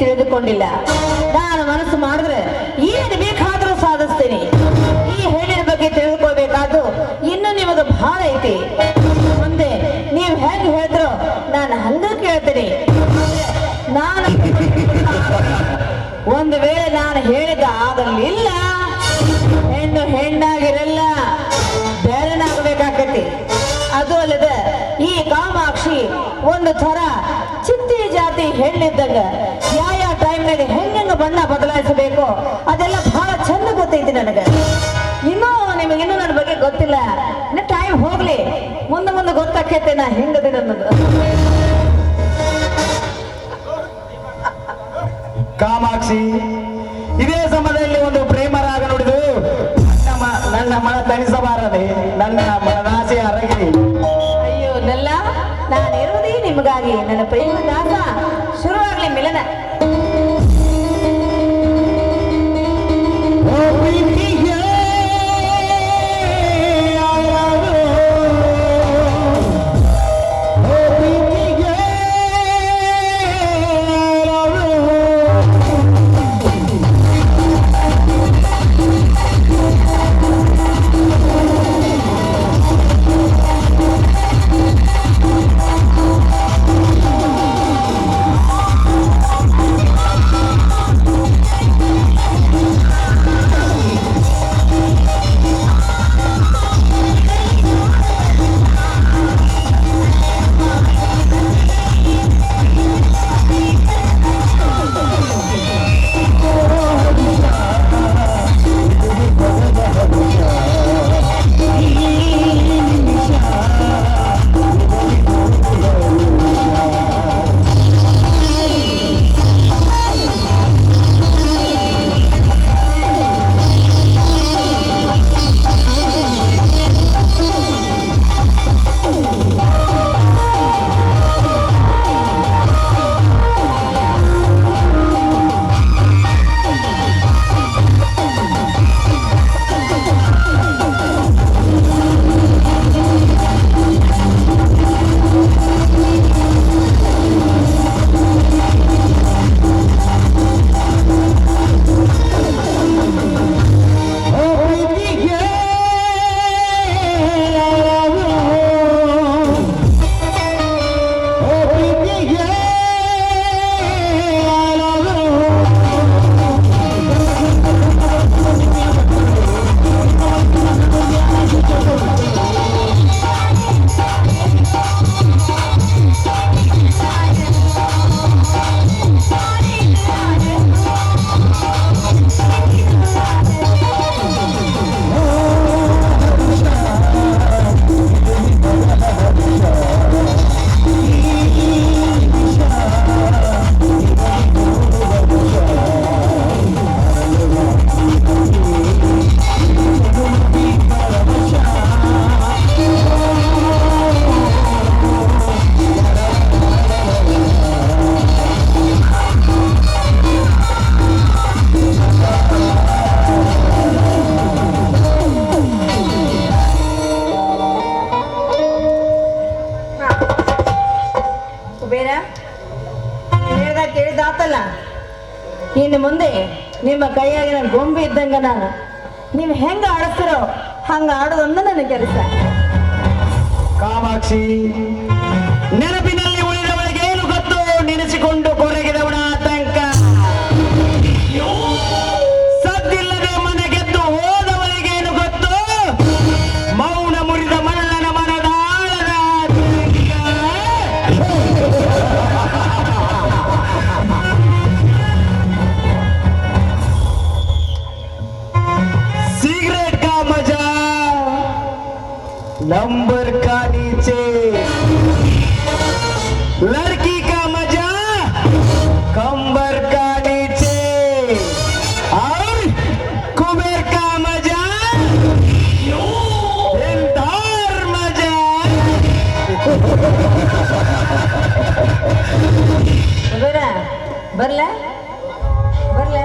ತಿಳಿದುಕೊಂಡಿಲ್ಲ. ನಾನು ಮನಸ್ಸು ಮಾಡಿದ್ರೆ ಏನು ಬೇಕಾದರೂ ಸಾಧಿಸ್ತೇನೆ. ಈ ಹೆಣ್ಣಿನ ಬಗ್ಗೆ ತಿಳಿದುಕೊಳ್ಬೇಕಾದ್ದು ಇನ್ನು ನಿಮಗೆ ಬಹಳ ಐತಿ. ಮುಂದೆ ನೀವು ಹೆಂಗೆ ಹೇಳಿದ್ರು ನಾನು ಹಂಗ ಕೇಳ್ತೇನೆ. ನಾನು ಒಂದು ವೇಳೆ ನಾನು ಹೇಳಿದ ಆಗಲಿಲ್ಲ, ಹೆಣ್ಣು ಹೆಣ್ಣಾಗಿರಲ್ಲ, ಬೇರೆನಾಗಬೇಕಾಗತ್ತೆ. ಅದು ಅಲ್ಲದೆ ಈ ಕಾಮಾಕ್ಷಿ ಒಂದು ಥರ ಚಿತ್ತಿ ಜಾತಿ ಹೆಣ್ಣಿದ್ದಾಗ ಯಾವ ಟೈಮ್ನಾಗ ಹೆಂಗ ಬಣ್ಣ ಬದಲಾಯಿಸಬೇಕು ಅದೆಲ್ಲ ಬಹಳ ಚಂದ ಗೊತ್ತೈತಿ ನನಗೆ. ಇನ್ನೂ ನಿಮಗಿನ್ನೂ ನನ್ನ ಬಗ್ಗೆ ಗೊತ್ತಿಲ್ಲ. ಇನ್ನು ಟೈಮ್ ಹೋಗ್ಲಿ, ಮುಂದೆ ಮುಂದೆ ಗೊತ್ತಾಕೈತೆ ನಾ ಹೆಂಗದಿನ ಅನ್ನೋದು. ಕಾಮಾಕ್ಷಿ, ಇದೇ ಸಮಯದಲ್ಲಿ ಒಂದು ಪ್ರೇಮ ರಾಗ ನುಡಿದು ನನ್ನ ಮನ ತಣಿಸಬಾರದೆ, ನನ್ನ ಮನದಾಸೆ ಅರಗಿ. ಅಯ್ಯೋ ನೆಲ್ಲ, ನಾನಿರುವುದೇ ನಿಮಗಾಗಿ. ನನ್ನ ಪ್ರೇಮ ದಾಸ ಶುರುವಾಗ್ಲಿ ಮಿಲನ. ಇನ್ನು ಮುಂದೆ ನಿಮ್ಮ ಕೈಯಾಗಿನ ಗೊಂಬೆ ಇದ್ದಂಗ ನಾನು. ನೀವು ಹೆಂಗ ಆಡಿಸ್ತಿರೋ ಹಂಗ ಆಡೋದೊಂದು ನನ್ನ ಕೆಲಸ. ಕಾಮಾಕ್ಷಿ, ನೆನಪಿನಲ್ಲಿ ಉಳಿದವಳಿಗೆ ಏನು ಗೊತ್ತು, ನೆನೆಸಿಕೊಂಡು ಕೊರಗಿದವನ ಆತಂಕ. ಸದ್ದಿಲ್ಲದೆ ಮನೆ ಗೆದ್ದು ಹೋದವಳಿಗೇನು ಗೊತ್ತು, ಮೌನ ಮುರಿದ ಮಲ್ಲನ ಮನದ ಆಳದ सिगरेट का मजा नंबर का नीचे, लड़की का मजा कंबर का नीचे, और कुबेर का मजा दिलदार मजा. ಬರ್ಲ ಬರ್ಲ